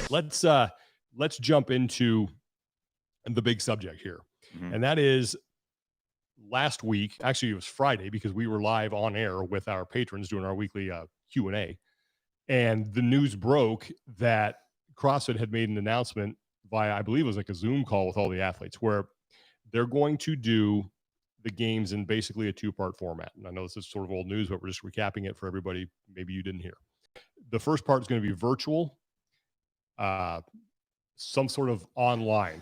let's jump into the big subject here. And that is last week, actually it was Friday, because we were live on air with our patrons doing our weekly Q&A. And the news broke that CrossFit had made an announcement via, I believe it was like a Zoom call with all the athletes, where they're going to do the games in basically a two-part format. And I know this is sort of old news, but we're just recapping it for everybody maybe you didn't hear. The first part is going to be virtual, some sort of online.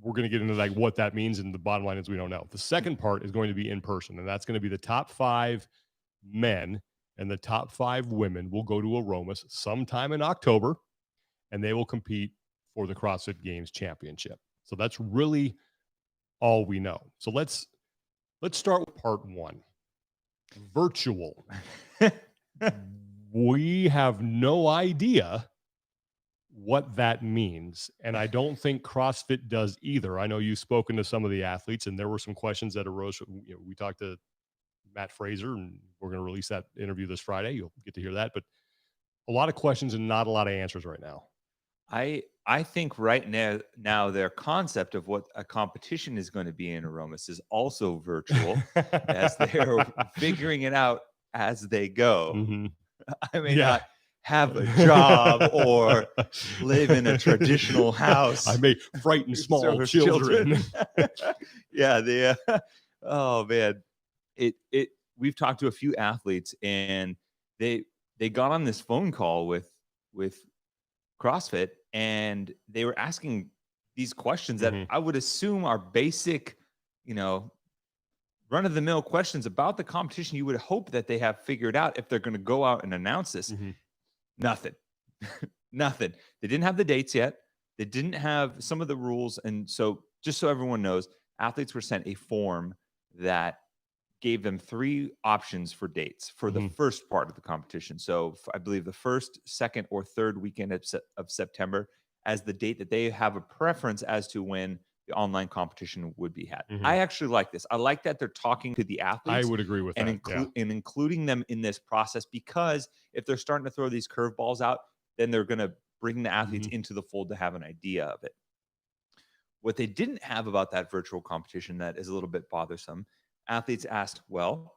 We're going to get into like what that means, and the bottom line is we don't know. The second part is going to be in person, and that's going to be the top 5 men and the top 5 women will go to Aromas sometime in October, and they will compete for the CrossFit Games Championship. So that's really all we know. So let's start with part 1. Virtual. We have no idea what that means, and I don't think CrossFit does either. I know you've spoken to some of the athletes, and there were some questions that arose. We talked to Matt Fraser, and we're going to release that interview this Friday. You'll get to hear that, but a lot of questions and not a lot of answers right now. I think right now their concept of what a competition is going to be in Aromas is also virtual, as they're figuring it out as they go. I may not have a job or live in a traditional house. I may frighten small children. Oh man, we've talked to a few athletes, and they got on this phone call with CrossFit, and they were asking these questions that I would assume are basic, run-of-the-mill questions about the competition. You would hope that they have figured out if they're going to go out and announce this. Nothing. Nothing. They didn't have the dates yet. They didn't have some of the rules. And so just so everyone knows, athletes were sent a form that gave them 3 options for dates for the first part of the competition. So I believe the first, second, or third weekend of September as the date that they have a preference as to when the online competition would be had. I actually like this. I like that they're talking to the athletes. I would agree with that. And including them in this process, because if they're starting to throw these curveballs out, then they're going to bring the athletes into the fold to have an idea of it. What they didn't have about that virtual competition that is a little bit bothersome, athletes asked, well,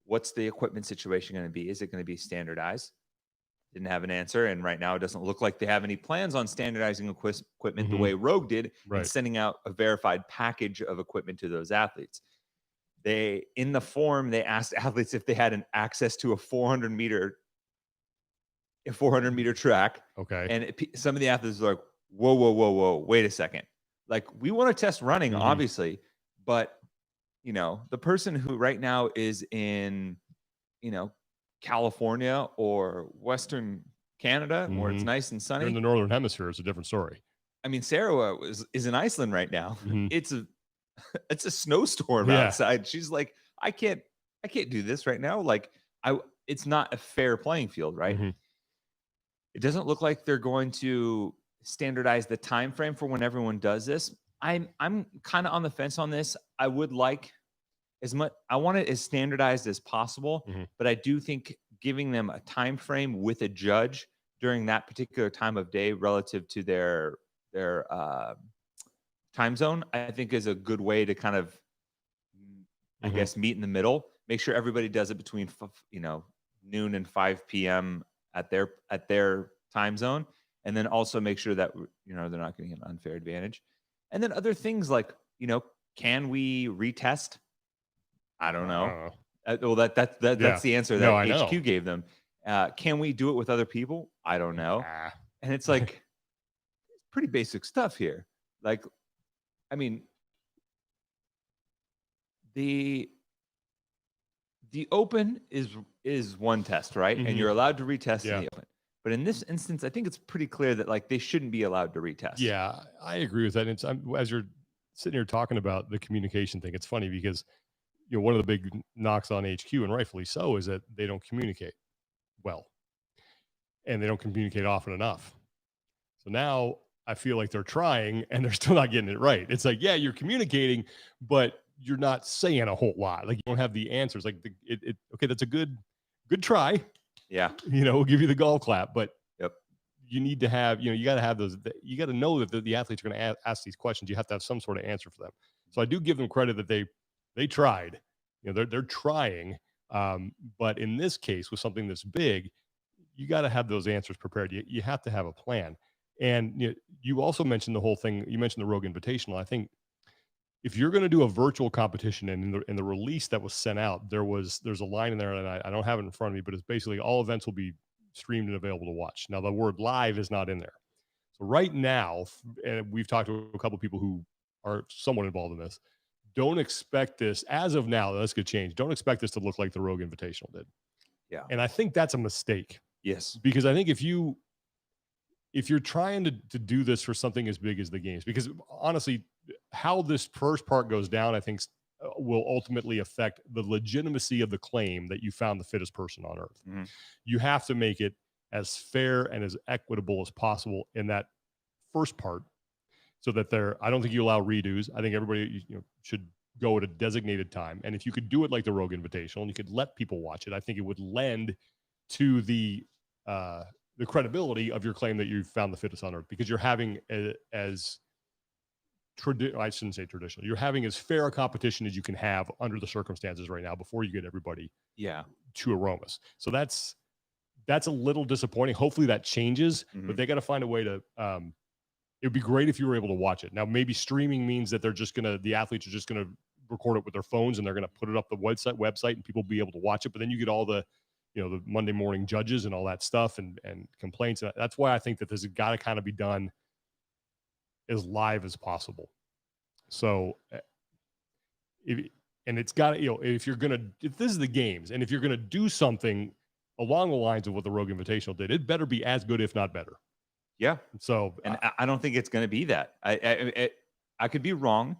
what's the equipment situation going to be? Is it going to be standardized? Didn't have an answer. And right now it doesn't look like they have any plans on standardizing equipment the way Rogue did and sending out a verified package of equipment to those athletes. In the form, they asked athletes if they had an access to a 400 meter track. Okay. And some of the athletes were like, whoa, wait a second. Like, we want to test running, obviously, but the person who right now is in, California or Western Canada, where it's nice and sunny. You're in the Northern Hemisphere, it's a different story. I mean, Sarah is in Iceland right now. It's a snowstorm outside. She's like, I can't do this right now. Like, it's not a fair playing field, right? It doesn't look like they're going to standardize the time frame for when everyone does this. I'm kind of on the fence on this. I would like I want it as standardized as possible, but I do think giving them a time frame with a judge during that particular time of day relative to their time zone, I think is a good way to kind of, I guess, meet in the middle. Make sure everybody does it between noon and 5 p.m. at their time zone, and then also make sure that they're not getting an unfair advantage. And then other things like, can we retest? I don't know. Well, that's the answer that HQ gave them. Can we do it with other people? I don't know. And it's like pretty basic stuff here. Like, I mean, the open is one test, right? And you're allowed to retest in the open. But in this instance, I think it's pretty clear that like they shouldn't be allowed to retest. Yeah, I agree with that. It's as you're sitting here talking about the communication thing, it's funny because one of the big knocks on HQ, and rightfully so, is that they don't communicate well, and they don't communicate often enough. So now I feel like they're trying, and they're still not getting it right. It's like, yeah, you're communicating, but you're not saying a whole lot. Like, you don't have the answers. Like, okay, that's a good try. Yeah. We'll give you the golf clap, but you need to have, you got to have those, you got to know that the athletes are going to ask these questions. You have to have some sort of answer for them. So I do give them credit that they tried, they're trying. But in this case, with something this big, you got to have those answers prepared. You have to have a plan. And you also mentioned the whole thing. You mentioned the Rogue Invitational. I think if you're going to do a virtual competition, and in the release that was sent out, there's a line in there, and I don't have it in front of me, but it's basically all events will be streamed and available to watch. Now, the word live is not in there. So right now, and we've talked to a couple of people who are somewhat involved in this, don't expect this, as of now, this could change. Don't expect this to look like the Rogue Invitational did. Yeah. And I think that's a mistake. Yes. Because I think if you're trying to do this for something as big as the games, because honestly, how this first part goes down, I think will ultimately affect the legitimacy of the claim that you found the fittest person on earth. Mm-hmm. You have to make it as fair and as equitable as possible in that first part, so that I don't think you allow redos. I think everybody should go at a designated time. And if you could do it like the Rogue Invitational and you could let people watch it, I think it would lend to the credibility of your claim that you found the fittest on earth, because you're having I shouldn't say traditional. You're having as fair a competition as you can have under the circumstances right now before you get everybody to Aromas. So that's a little disappointing. Hopefully that changes, but they got to find a way to, it would be great if you were able to watch it. Now, maybe streaming means that the athletes are just going to record it with their phones and they're going to put it up the website and people will be able to watch it. But then you get all the Monday morning judges and all that stuff and complaints. That's why I think that this has got to kind of be done as live as possible. So if this is the games, and if you're going to do something along the lines of what the Rogue Invitational did, it better be as good, if not better. Yeah. So, and I don't think it's going to be that. I could be wrong,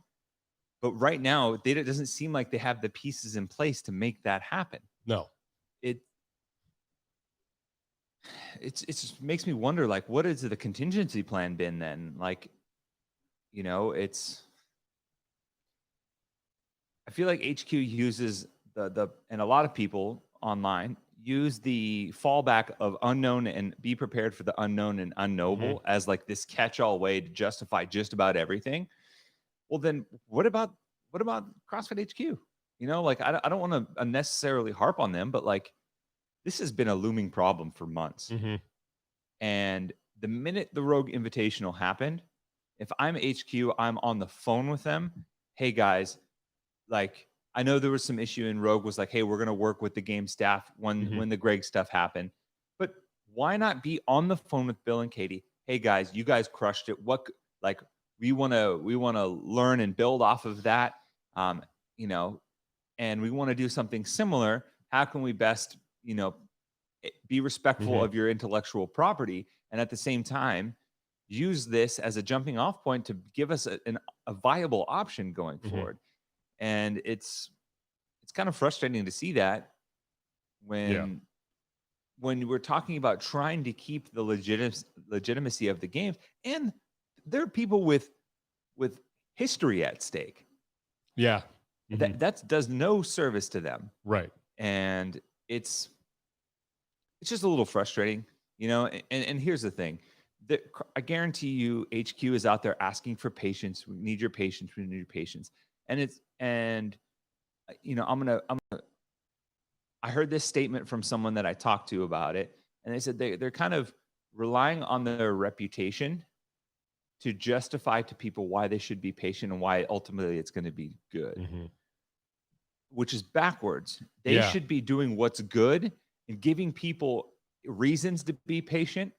but right now it doesn't seem like they have the pieces in place to make that happen. No. It just makes me wonder, like, what has the contingency plan been then? Like, I feel like HQ uses and a lot of people online use the fallback of unknown and be prepared for the unknown and unknowable as like this catch-all way to justify just about everything. Well, then what about CrossFit HQ? Like, I don't want to unnecessarily harp on them, but like, this has been a looming problem for months. And the minute the Rogue Invitational happened, if I'm HQ, I'm on the phone with them. Hey guys, like, I know there was some issue in Rogue was like, hey, we're going to work with the game staff when the Greg stuff happened. But why not be on the phone with Bill and Katie? Hey guys, you guys crushed it. We want to learn and build off of that. And we want to do something similar. How can we best, be respectful of your intellectual property, and at the same time use this as a jumping off point to give us a viable option going forward. And it's kind of frustrating to see that when we're talking about trying to keep the legitimacy of the games, and there are people with history at stake. Yeah. That does no service to them. Right. And it's just a little frustrating, and here's the thing. I guarantee you HQ is out there asking for patience. We need your patience. We need your patience. I heard this statement from someone that I talked to about it, and they said they're kind of relying on their reputation to justify to people why they should be patient and why ultimately it's going to be good, which is backwards. They should be doing what's good and giving people reasons to be patient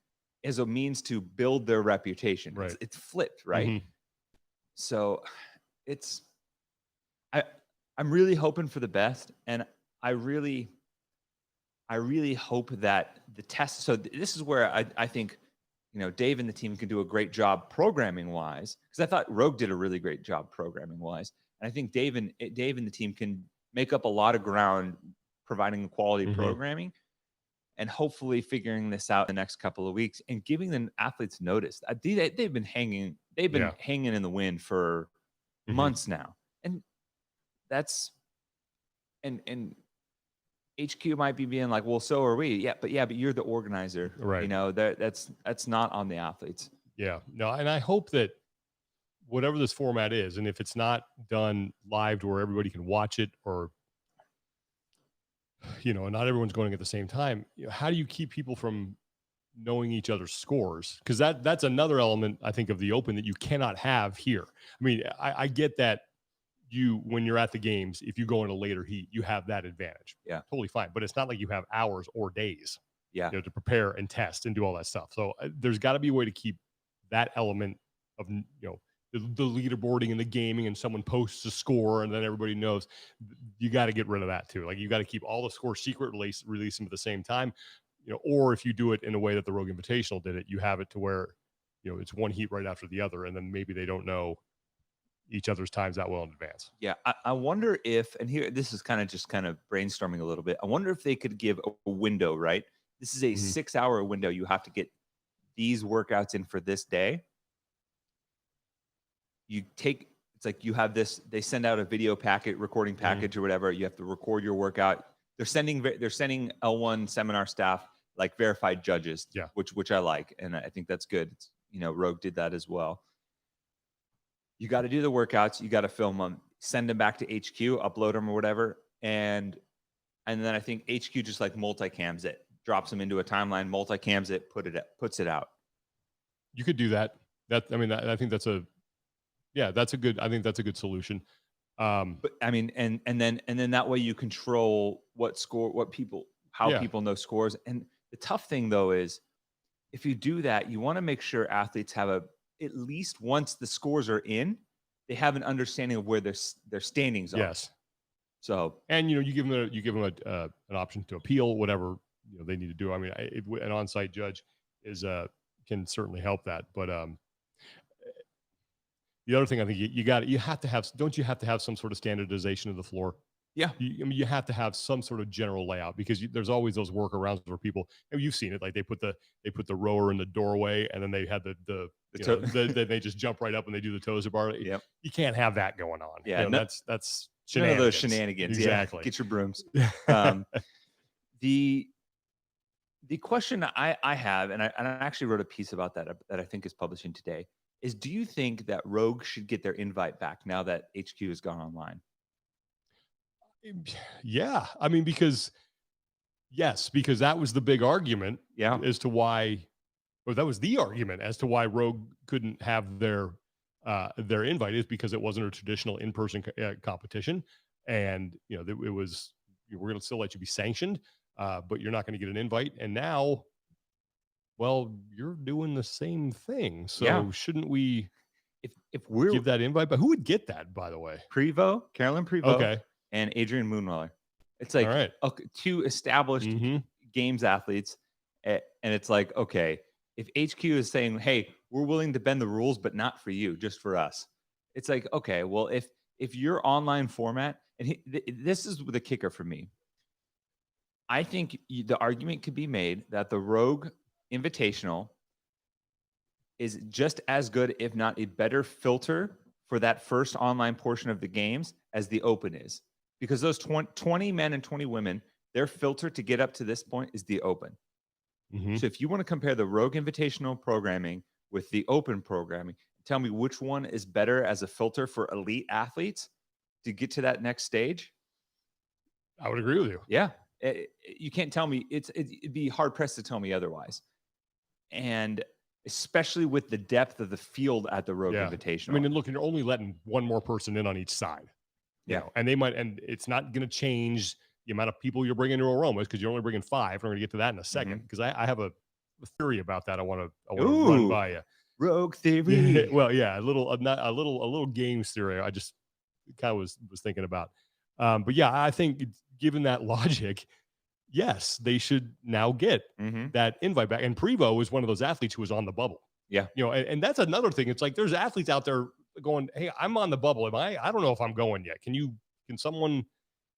as a means to build their reputation. Right. It's flipped, right? So I'm really hoping for the best, and I really hope that the test. So this is where I think Dave and the team can do a great job programming wise, because I thought Rogue did a really great job programming wise, and I think Dave and the team can make up a lot of ground providing quality programming, and hopefully figuring this out in the next couple of weeks and giving the athletes notice. They've been hanging in the wind for months now, and that's and HQ might be being like, well, so are we. Yeah, but you're the organizer. Right. You know, that's not on the athletes. Yeah. No, and I hope that whatever this format is, and if it's not done live to where everybody can watch it, or not everyone's going at the same time, how do you keep people from knowing each other's scores? Because that's another element, I think, of the Open that you cannot have here. I mean, I get that when you're at the games, if you go in a later heat, you have that advantage. Yeah. Totally fine. But it's not like you have hours or days to prepare and test and do all that stuff. So there's got to be a way to keep that element of, the leaderboarding and the gaming, and someone posts a score and then everybody knows. You got to get rid of that too. Like, you got to keep all the scores secret, release them at the same time. Or if you do it in a way that the Rogue Invitational did it, you have it to where, it's one heat right after the other, and then maybe they don't know each other's times that well in advance. Yeah. I wonder if, and here, this is kind of brainstorming a little bit. I wonder if they could give a window, right? This is a 6-hour window. You have to get these workouts in for this day. It's like you have this, they send out a video packet, recording package or whatever. You have to record your workout. They're sending L1 seminar staff like verified judges, which I like. And I think that's good. Rogue did that as well. You got to do the workouts. You got to film them, send them back to HQ, upload them or whatever. And then I think HQ just like multicams it, drops them into a timeline, multicams it, puts it out. You could do that. I think that's a good solution. But I mean, and then that way you control how people know scores. And the tough thing though is, if you do that, you want to make sure athletes have at least once the scores are in, they have an understanding of where their standings are. Yes. So, and you give them an option to appeal whatever they need to do. I mean, an on-site judge can certainly help that. But the other thing, I think you have to have some sort of standardization of the floor. Yeah. You have to have some sort of general layout, because there's always those workarounds where people, you've seen it, like they put the rower in the doorway, and then they had they just jump right up and they do the toes bar. Yep. You can't have that going on. Yeah. That's none of those shenanigans. Exactly. Yeah. Get your brooms. The question I have, and I actually wrote a piece about that I think is publishing today, is, do you think that Rogue should get their invite back now that HQ has gone online? Yeah. I mean, because that was the big argument as to why, or that was the argument as to why Rogue couldn't have their invite, is because it wasn't a traditional in-person competition. And, it was, we're going to still let you be sanctioned, but you're not going to get an invite. And now, well, you're doing the same thing. So shouldn't we, if we're give that invite? But who would get that, by the way? Carolyn Prevost. Okay. And Adrian Moonweller. It's like two established games athletes. And it's like, okay, if HQ is saying, hey, we're willing to bend the rules, but not for you, just for us. It's like, okay, well, if your online format, and this is the kicker for me. I think the argument could be made that the Rogue Invitational is just as good, if not a better filter for that first online portion of the games as the Open is. Because those 20 men and 20 women, their filter to get up to this point is the Open. So if you want to compare the Rogue Invitational programming with the Open programming, tell me which one is better as a filter for elite athletes to get to that next stage. I would agree with you. Yeah. You can't tell me, it'd be hard pressed to tell me otherwise. And especially with the depth of the field at the Rogue Invitational. I mean, and look, you're only letting one more person in on each side. And and it's not going to change the amount of people you're bringing to Aromas, because you're only bringing 5. We're going to get to that in a second, because I have a theory about that. I want to run by you. Rogue theory. Well, yeah, a little games theory. I just kind of was thinking about. But yeah, I think given that logic, yes, they should now get that invite back. And Prevost was one of those athletes who was on the bubble. Yeah. And that's another thing. It's like, there's athletes out there going, hey, I'm on the bubble. I don't know if I'm going yet. Can someone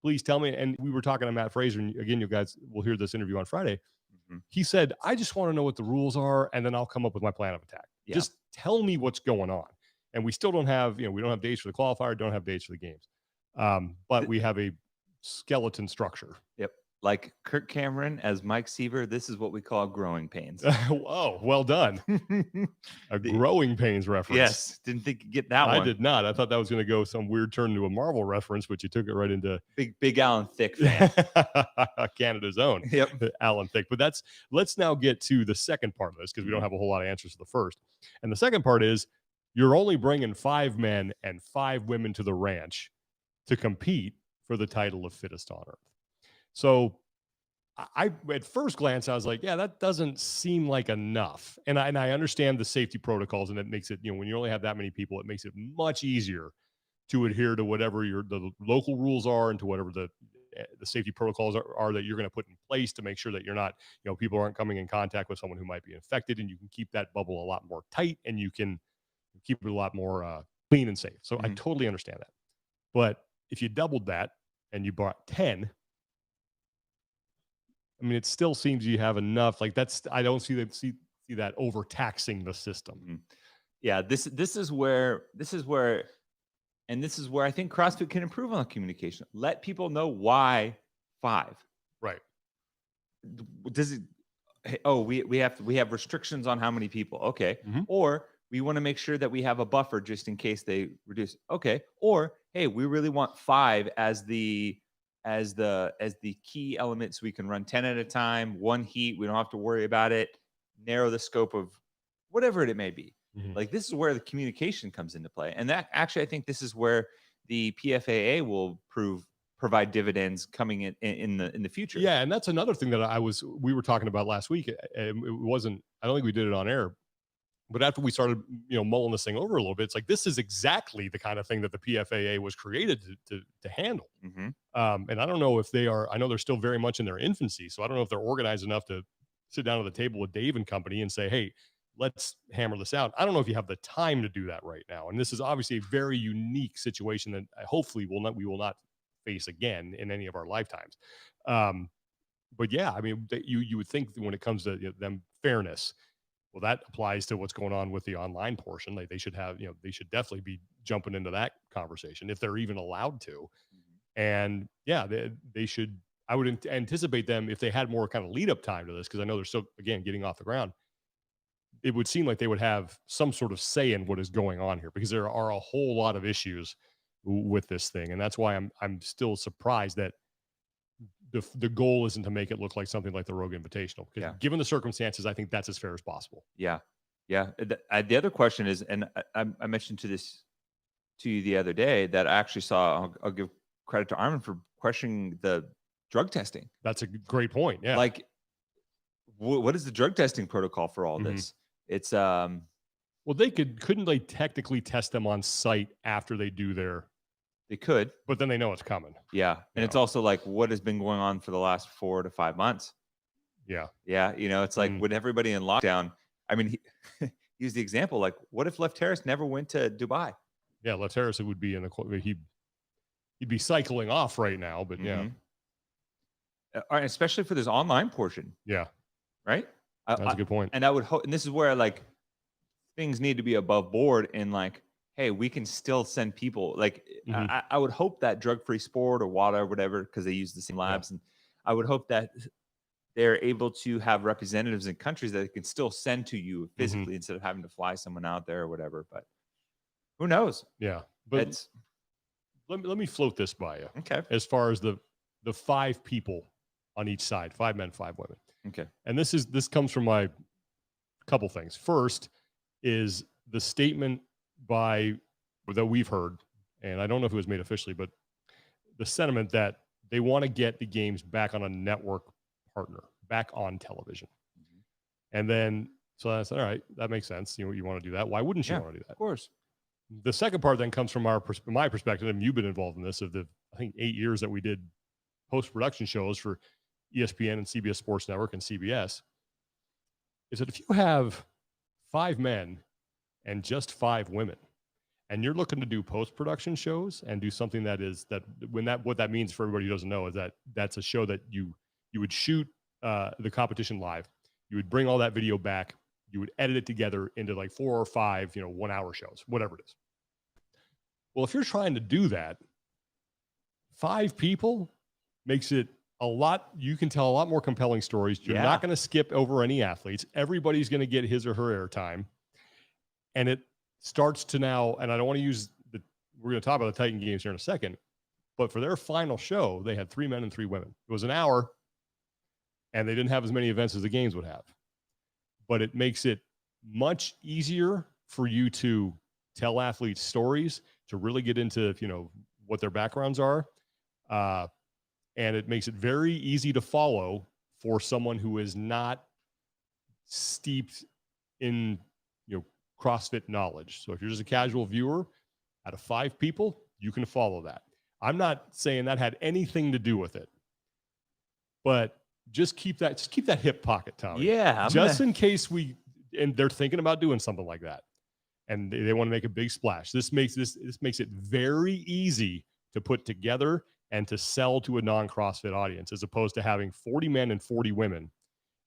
please tell me? And we were talking to Matt Fraser, and again, you guys will hear this interview on Friday. He said, I just want to know what the rules are, and then I'll come up with my plan of attack. Just tell me what's going on. And we still don't have, we don't have dates for the qualifier, don't have dates for the games. But we have a skeleton structure. Yep. Like Kirk Cameron as Mike Seaver, this is what we call growing pains. Oh, well done. A growing pains reference. Yes, didn't think you'd get that one. I did not. I thought that was going to go some weird turn to a Marvel reference, but you took it right into big Alan Thicke fan. Canada's own. Yep. Alan Thicke. But let's now get to the second part of this, because we don't have a whole lot of answers to the first. And the second part is, you're only bringing 5 men and 5 women to the ranch to compete for the title of fittest on earth. So I at first glance, I was like, yeah, that doesn't seem like enough. And I understand the safety protocols, and it makes it, when you only have that many people, it makes it much easier to adhere to whatever the local rules are, and to whatever the safety protocols are that you're going to put in place to make sure that you're not, people aren't coming in contact with someone who might be infected, and you can keep that bubble a lot more tight, and you can keep it a lot more clean and safe. So I totally understand that. But if you doubled that and you brought 10, I mean, it still seems you have enough. Like, I don't see that overtaxing the system. Yeah, this is where I think CrossFit can improve on the communication. Let people know why 5. Right. Does it? Oh, we have restrictions on how many people. Okay. Or we want to make sure that we have a buffer just in case they reduce. Okay. Or hey, we really want 5 as the key element, so we can run 10 at a time, 1 heat. We don't have to worry about it. Narrow the scope of whatever it may be. Like, this is where the communication comes into play. And that actually, I think this is where the PFAA will provide dividends coming in the future. Yeah. And that's another thing that we were talking about last week. It wasn't, I don't think we did it on air, but after we started, mulling this thing over a little bit, it's like, this is exactly the kind of thing that the PFAA was created to handle. And I don't know if I know they're still very much in their infancy. So I don't know if they're organized enough to sit down at the table with Dave and company and say, hey, let's hammer this out. I don't know if you have the time to do that right now. And this is obviously a very unique situation that hopefully we will not face again in any of our lifetimes. But yeah, I mean, you would think that when it comes to them fairness, well, that applies to what's going on with the online portion. Like, they should have, they should definitely be jumping into that conversation if they're even allowed to. And yeah, they should. I would anticipate them, if they had more kind of lead up time to this, because I know they're still, again, getting off the ground. It would seem like they would have some sort of say in what is going on here, because there are a whole lot of issues with this thing, and that's why I'm still surprised that the goal isn't to make it look like something like the Rogue Invitational. Because given the circumstances, I think that's as fair as possible. Yeah. The other question is, and I mentioned to you the other day, that I actually saw. I'll give credit to Armin for questioning the drug testing. That's a great point. Yeah. Like, what is the drug testing protocol for all this? It's well, couldn't they technically test them on site after they do their? They could, but then they know it's coming. Yeah. And it's also like, what has been going on for the last 4 to 5 months? Yeah. Yeah. It's like, with everybody in lockdown, I mean, use the example, like, what if Left Harris never went to Dubai? Yeah. Left Harris would be he'd be cycling off right now, but yeah. Especially for this online portion. Yeah. Right. That's a good point. And I would hope, and this is where, like, things need to be above board, and like, hey, we can still send people. Like, I would hope that Drug-Free Sport or WADA or whatever, because they use the same labs, and I would hope that they're able to have representatives in countries that they can still send to you physically instead of having to fly someone out there or whatever. But who knows? Yeah. But let me float this by you. Okay. As far as the 5 people on each side, 5 men, 5 women. Okay. And this comes from my couple things. First is the statement that we've heard, and I don't know if it was made officially, but the sentiment that they want to get the games back on a network partner, back on television. And then, so I said, all right, that makes sense. You want to do that. Why wouldn't you want to do that? Of course. The second part then comes from my perspective, and you've been involved in this, of I think 8 years that we did post-production shows for ESPN and CBS Sports Network and CBS, is that if you have 5 men and just 5 women, and you're looking to do post-production shows and do something what that means for everybody who doesn't know is that that's a show that you would shoot the competition live. You would bring all that video back. You would edit it together into like 4 or 5, 1-hour shows, whatever it is. Well, if you're trying to do that, 5 people makes it you can tell a lot more compelling stories. You're not going to skip over any athletes. Everybody's going to get his or her airtime. And it starts to now, and I don't want to use we're going to talk about the Titan Games here in a second, but for their final show, they had 3 men and 3 women. It was an hour, and they didn't have as many events as the games would have. But it makes it much easier for you to tell athletes stories, to really get into, what their backgrounds are. And it makes it very easy to follow for someone who is not steeped in, CrossFit knowledge. So if you're just a casual viewer, out of 5 people, you can follow that. I'm not saying that had anything to do with it, but just keep that hip pocket, Tommy. Yeah. In case and they're thinking about doing something like that, and they want to make a big splash. This makes it very easy to put together and to sell to a non-CrossFit audience, as opposed to having 40 men and 40 women.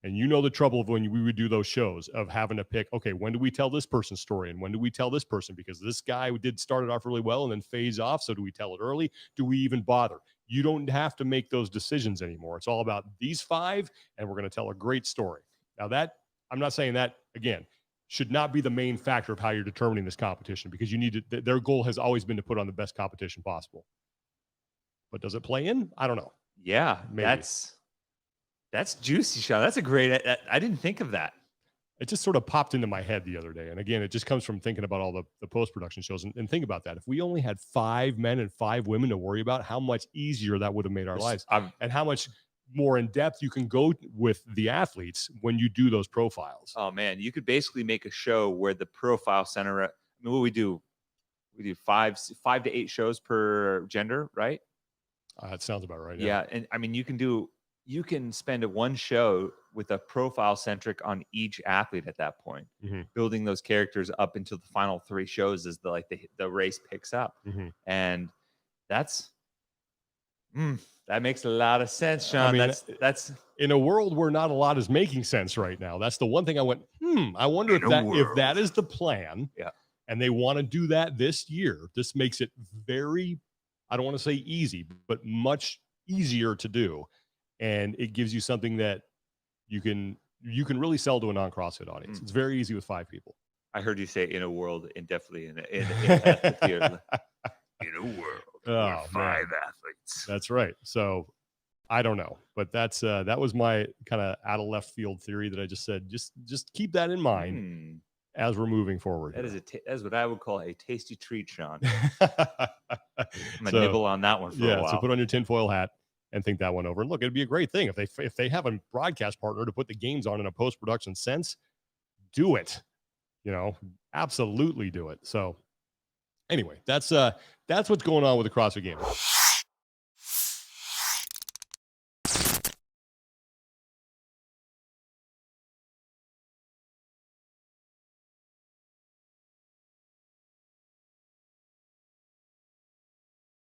And the trouble of when we would do those shows of having to pick, okay, when do we tell this person's story? And when do we tell this person? Because this guy did start it off really well and then phase off. So do we tell it early? Do we even bother? You don't have to make those decisions anymore. It's all about these 5, and we're going to tell a great story. Now I'm not saying that, again, should not be the main factor of how you're determining this competition, because their goal has always been to put on the best competition possible. But does it play in? I don't know. Yeah, maybe. That's juicy, Sean. That's a great. I didn't think of that. It just sort of popped into my head the other day. And again, it just comes from thinking about all the post-production shows. And think about that. If we only had 5 men and 5 women to worry about, how much easier that would have made our lives. And how much more in depth you can go with the athletes when you do those profiles. Oh, man. You could basically make a show where the profile center, what we do 5 to 8 shows per gender, right? That sounds about right. Yeah. And you can spend one show with a profile centric on each athlete at that point, building those characters up into the final 3 shows as the race picks up. And that makes a lot of sense, Sean. That's in a world where not a lot is making sense right now. That's the one thing I went, I wonder if that is the plan. Yeah. And they want to do that this year. This makes it very, I don't want to say easy, but much easier to do. And it gives you something that you can really sell to a non-CrossFit audience. It's very easy with 5 people. I heard you say in a world, and definitely in a theater. In a world with 5 athletes. That's right. So I don't know, but that was my kind of out of left field theory that I just said. Just keep that in mind as we're moving forward. That is what I would call a tasty treat, Sean. I'm gonna nibble on that one for a while. So put on your tinfoil hat and think that one over. And look, it'd be a great thing if they have a broadcast partner to put the games on in a post-production sense. Do it, absolutely do it. So anyway, that's what's going on with the CrossFit Games.